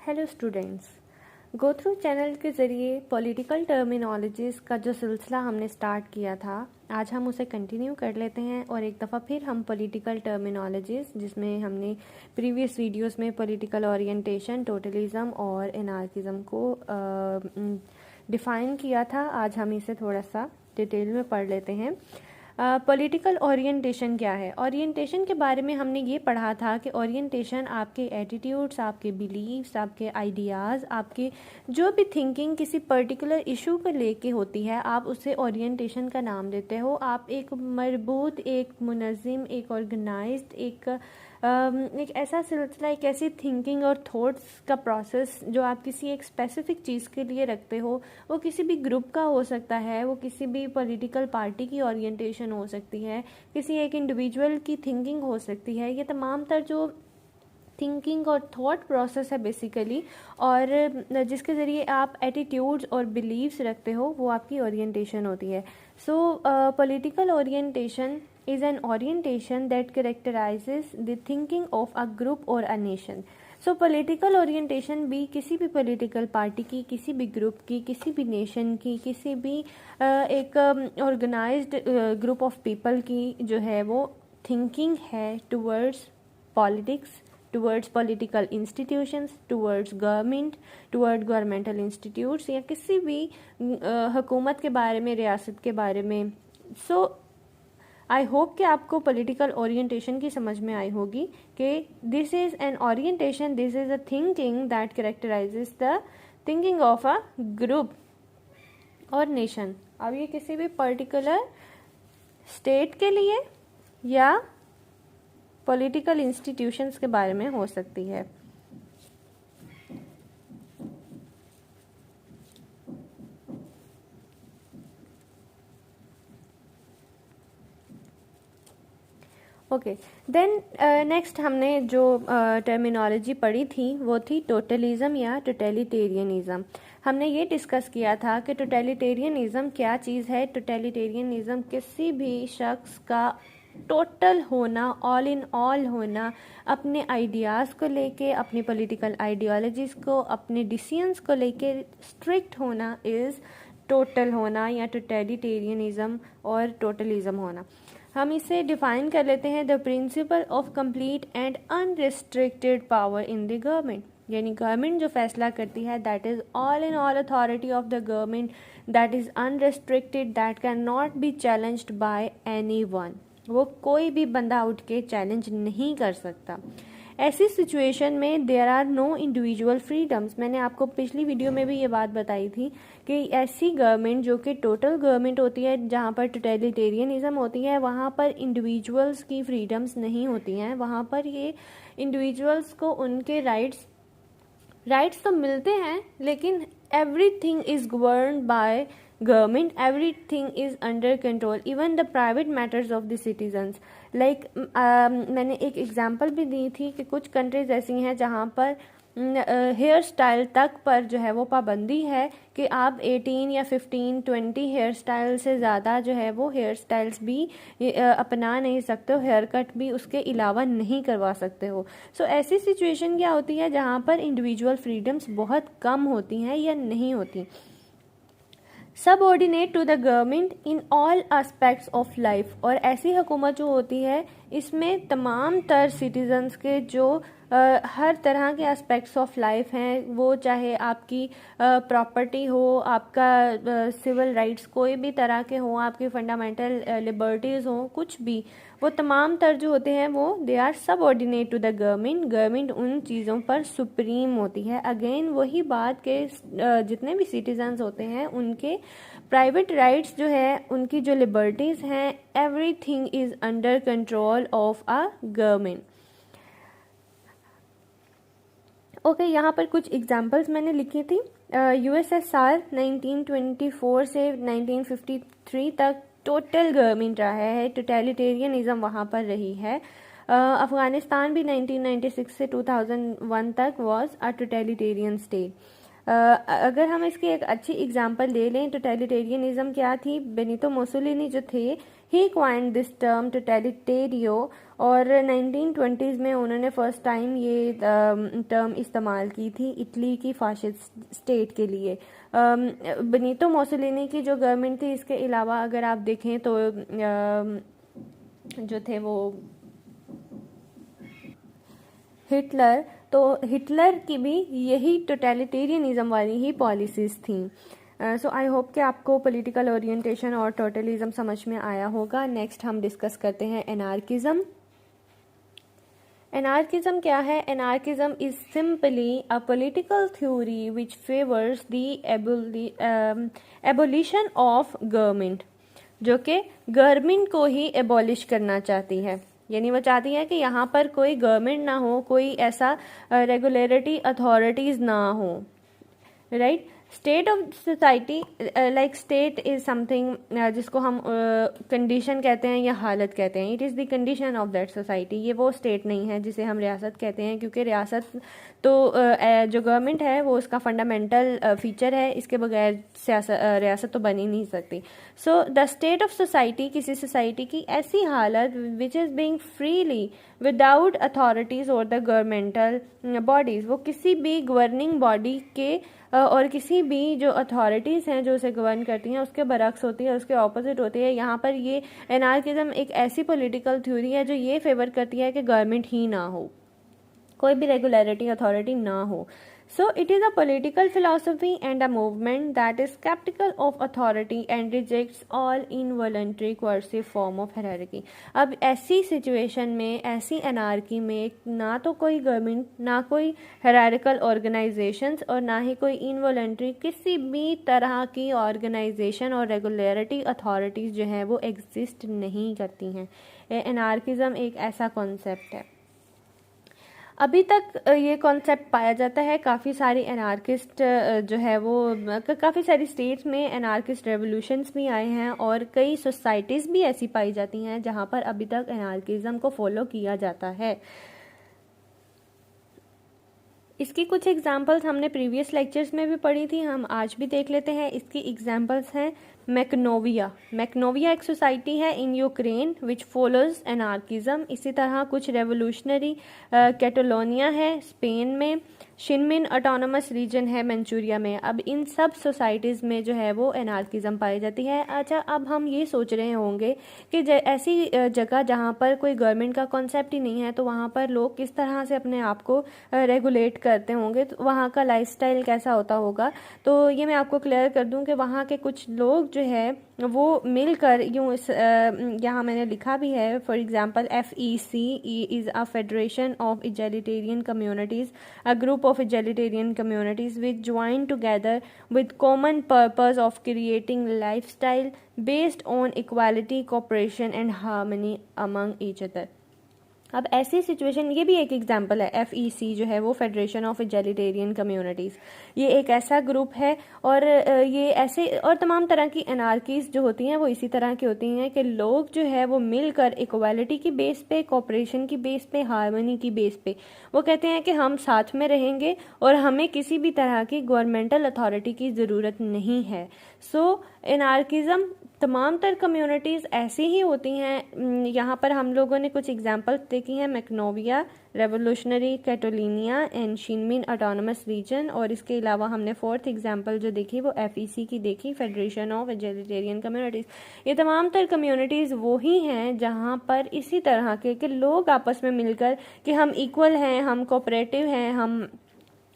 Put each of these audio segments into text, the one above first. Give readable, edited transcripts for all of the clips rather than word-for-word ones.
Hello students, go through channel के ज़रिए political terminologies का जो सिलसिला हमने स्टार्ट किया था, आज हम उसे कंटिन्यू कर लेते हैं और एक दफ़ा फिर हम पॉलिटिकल टर्मिनोलॉजीज़, जिसमें हमने प्रीवियस वीडियोस में पॉलिटिकल ओरिएंटेशन, टोटलिज़म और एनार्किज़म को डिफ़ाइन किया था। आज हम इसे थोड़ा सा डिटेल में पढ़ लेते हैं। पॉलिटिकल ओरिएंटेशन क्या है? ओरिएंटेशन के बारे में हमने ये पढ़ा था कि ओरिएंटेशन आपके एटीट्यूड्स, आपके बिलीव्स, आपके आइडियाज़, आपके जो भी थिंकिंग किसी पर्टिकुलर इशू को लेके होती है, आप उसे ओरिएंटेशन का नाम देते हो। आप एक मरबूत, एक मुनज़्ज़म, एक ऑर्गेनाइज्ड, एक ऐसा सिलसिला, एक ऐसी थिंकिंग और थॉट्स का प्रोसेस जो आप किसी एक स्पेसिफिक चीज़ के लिए रखते हो। वो किसी भी ग्रुप का हो सकता है, वो किसी भी पॉलिटिकल पार्टी की ओरिएंटेशन हो सकती है, किसी एक इंडिविजुअल की थिंकिंग हो सकती है। ये तमाम तर जो थिंकिंग और थॉट प्रोसेस है बेसिकली, और जिसके ज़रिए आप एटीट्यूड्स और बिलीव्स रखते हो, वो आपकी ओरिएंटेशन होती है। सो political orientation is an orientation that characterizes the thinking of a group or a nation. So political orientation भी किसी भी political party की, किसी भी group की, किसी भी nation की, किसी भी एक organized group of people की जो है वो thinking है towards politics, towards political institutions, towards government, towards governmental institutes, या किसी भी हुकूमत के बारे में, रियासत के बारे में। So आई होप कि आपको पॉलिटिकल ओरिएंटेशन की समझ में आई होगी कि this is an orientation, this is a thinking that कैरेक्टराइजेस the thinking of a group और नेशन। अब ये किसी भी पर्टिकुलर स्टेट के लिए या पॉलिटिकल इंस्टीट्यूशंस के बारे में हो सकती है। ओके, देन नेक्स्ट हमने जो टर्मिनोलॉजी पढ़ी थी वो थी टोटलिज़म या टोटलिटेरियनिज़म। हमने ये डिस्कस किया था कि टोटलिटेरियनिज़म क्या चीज़ है। टोटलिटेरियनिज़म किसी भी शख्स का टोटल होना, ऑल इन ऑल होना, अपने आइडियाज़ को लेके, अपनी पॉलिटिकल आइडियोलॉजीज़ को, अपने डिसीजंस को लेके स्ट्रिक्ट होना इज़ टोटल होना या टोटलिटेरियनिज़म और टोटलिज़म होना। हम इसे डिफाइन कर लेते हैं, the principle of complete and unrestricted power in the government. यानी गवर्नमेंट जो फैसला करती है, that is all in all authority of the government, that is unrestricted, that can not be challenged by any one. वो कोई भी बंदा उठ के चैलेंज नहीं कर सकता। ऐसी सिचुएशन में there are no individual freedoms. मैंने आपको पिछली वीडियो में भी ये बात बताई थी कि ऐसी गवर्नमेंट जो कि टोटल गवर्नमेंट होती है, जहाँ पर टोटलिटेरियनिज्म होती है, वहाँ पर इंडिविजुअल्स की फ्रीडम्स नहीं होती हैं। वहाँ पर ये इंडिविजुअल्स को उनके राइट्स तो मिलते हैं, लेकिन everything is governed bye government, everything is under control, even the private matters of the citizens. मैंने एक एग्जांपल भी दी थी कि कुछ कंट्रीज ऐसी हैं जहाँ पर हेयर स्टाइल तक पर जो है वो पाबंदी है कि आप 18 या 15, 20 हेयर स्टाइल से ज़्यादा जो है वो हेयर स्टाइल्स भी अपना नहीं सकते हो, हेयर कट भी उसके अलावा नहीं करवा सकते हो। सो ऐसी सिचुएशन क्या होती है जहाँ पर इंडिविजुअल फ्रीडम्स बहुत कम होती हैं या नहीं होती। Subordinate to the government in all aspects of life. और ऐसी हुकूमत जो होती है, इसमें तमाम तर सिटीजन्स के जो हर तरह के एस्पेक्ट्स ऑफ लाइफ हैं, वो चाहे आपकी प्रॉपर्टी हो, आपका सिविल राइट्स कोई भी तरह के हों, आपकी फंडामेंटल लिबर्टीज़ हों, कुछ भी, वो तमाम तर जो होते हैं वो they are subordinate to the government. Government उन चीज़ों पर सुप्रीम होती है। अगेन वही बात के जितने भी सिटीजन्स होते हैं उनके प्राइवेट राइट्स जो है, उनकी जो लिबर्टीज़ हैं, everything is under control of a government. Okay, यहाँ पर कुछ एग्जांपल्स मैंने लिखी थी। यूएसएसआर 1924 से 1953 तक टोटल गवर्नमेंट रहा है, टोटलिटेरियनिज्म वहाँ पर रही है। अफ़गानिस्तान भी 1996 से 2001 तक वाज अ टोटलिटेरियन स्टेट। अगर हम इसकी एक अच्छी एग्जांपल ले लें, टोटलिटेरियनिज्म क्या थी, बेनितो मुसोलिनी जो थे, ही क्वाइंड दिस टर्म टोटलिटेरियो, और 1920s में उन्होंने फर्स्ट टाइम ये टर्म इस्तेमाल की थी इटली की फाशिस्ट स्टेट के लिए। बेनितो मुसोलिनी की जो गवर्नमेंट थी, इसके अलावा अगर आप देखें तो जो थे वो हिटलर, तो हिटलर की भी यही टोटलिटेरियनिज्म वाली ही पॉलिसीज़ थी। सो आई होप कि आपको पॉलिटिकल ओरिएंटेशन और टोटलिज्म समझ में आया होगा। नेक्स्ट हम डिस्कस करते हैं एनार्किज्म। एनार्किज्म क्या है? Anarchism is simply a political theory which favours the abolition of government, जो कि गवर्नमेंट को ही एबॉलिश करना चाहती है। यानी वो चाहती है कि यहाँ पर कोई गवर्नमेंट ना हो, कोई ऐसा रेगुलेटरी अथॉरिटीज़ ना हो, right. State of society, like state is something जिसको हम कंडीशन कहते हैं या हालत कहते हैं। It is the condition of that society. ये वो स्टेट नहीं है जिसे हम रियासत कहते हैं, क्योंकि रियासत तो जो गवर्नमेंट है वो उसका फंडामेंटल फीचर है, इसके बगैर रियासत तो बन ही नहीं सकती। So the state of society, किसी सोसाइटी की ऐसी हालत which is being freely without authorities और द गवर्नमेंटल बॉडीज़, वो किसी भी गवर्निंग बॉडी के और किसी भी जो अथॉरिटीज़ हैं जो उसे गवर्न करती हैं उसके बरक्स होती है, उसके ऑपोजिट होती है। यहाँ पर ये एनार्किज्म एक ऐसी पॉलिटिकल थ्योरी है जो ये फेवर करती है कि गवर्नमेंट ही ना हो, कोई भी रेगुलेटरी अथॉरिटी ना हो। So it is a political philosophy and a movement that is skeptical of authority and rejects all involuntary coercive form of hierarchy। अब ऐसी सिचुएशन में, ऐसी एनार्की में ना तो कोई गवर्नमेंट, ना कोई हायरार्किकल ऑर्गेनाइजेशंस और ना ही कोई इनवॉलंटरी किसी भी तरह की ऑर्गेनाइजेशन और रेगुलेटरी अथॉरिटीज़ जो हैं वो एग्जिस्ट नहीं करती हैं। एनार्किज्म एक ऐसा कॉन्सेप्ट है। अभी तक ये कॉन्सेप्ट पाया जाता है। काफ़ी सारी एनार्किस्ट जो है वो काफ़ी सारी स्टेट्स में एनार्किस्ट रेवोल्यूशंस भी आए हैं और कई सोसाइटीज़ भी ऐसी पाई जाती हैं जहाँ पर अभी तक एनार्किज्म को फॉलो किया जाता है। इसकी कुछ एग्जांपल्स हमने प्रीवियस लेक्चर्स में भी पढ़ी थी, हम आज भी देख लेते हैं। इसकी एग्जांपल्स हैं मैक्नोविया। मैक्नोविया एक सोसाइटी है in Ukraine which follows anarchism. इसी तरह कुछ रेवोल्यूशनरी कैटलोनिया है स्पेन में, शिनमिन ऑटोनोमस रीजन है मंचूरिया में। अब इन सब सोसाइटीज़ में जो है वो एनार्किज्म पाई जाती है। अच्छा, अब हम ये सोच रहे होंगे कि ऐसी जगह जहाँ पर कोई गवर्नमेंट का कॉन्सेप्ट ही नहीं है तो वहाँ पर लोग किस तरह से अपने आप को रेगुलेट करते होंगे, तो वहाँ का लाइफस्टाइल कैसा होता होगा। तो ये मैं आपको क्लियर कर दूँ कि वहाँ के कुछ लोग जो है वो मिलकर यूँ यहाँ मैंने लिखा भी है, for example FEC is a federation of egalitarian communities, a group of egalitarian communities which join together with common purpose of creating lifestyle based on equality, cooperation and harmony among each other। अब ऐसी situation, ये भी एक example है। FEC जो है वो federation of egalitarian communities, ये एक ऐसा ग्रुप है और ये ऐसे और तमाम तरह की एनार्कीज़ जो होती हैं वो इसी तरह की होती हैं कि लोग जो है वो मिलकर इक्वालिटी की बेस पे, कोऑपरेशन की बेस पे, हार्मनी की बेस पे वो कहते हैं कि हम साथ में रहेंगे और हमें किसी भी तरह की गवर्नमेंटल अथॉरिटी की ज़रूरत नहीं है। सो एनार्किज्म तमाम तर कम्युनिटीज़ ऐसी ही होती हैं। यहाँ पर हम लोगों ने कुछ एग्जांपल्स देखी हैं, मैक्नोविया, रेवोल्यूशनरी कैटोलिनिया एंड शिनमिन ऑटोनोमस रीजन, और इसके अलावा हमने फोर्थ एग्जांपल जो देखी वो FEC की देखी, फेडरेशन ऑफ इगैलिटेरियन कम्युनिटीज़। ये तमाम तर कम्युनिटीज़ वो ही हैं जहाँ पर इसी तरह के लोग आपस में मिलकर कि हम इक्वल हैं, हम कोऑपरेटिव हैं, हम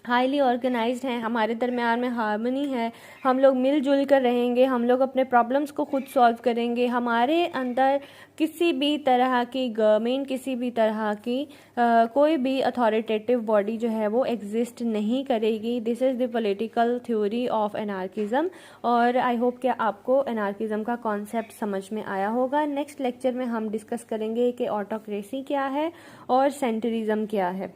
हाईली ऑर्गेनाइज्ड हैं, हमारे दरमियान में हार्मनी है, हम लोग मिलजुल कर रहेंगे, हम लोग अपने प्रॉब्लम्स को खुद सॉल्व करेंगे, हमारे अंदर किसी भी तरह की गवर्नमेंट, किसी भी तरह की कोई भी अथॉरिटेटिव बॉडी जो है वो एग्जिस्ट नहीं करेगी। This is the political theory of anarchism. और आई होप कि आपको एनार्किज्म का कॉन्सेप्ट समझ में आया होगा। नेक्स्ट लेक्चर में हम डिस्कस करेंगे कि ऑटोक्रेसी क्या है और सेंटरिज्म क्या है।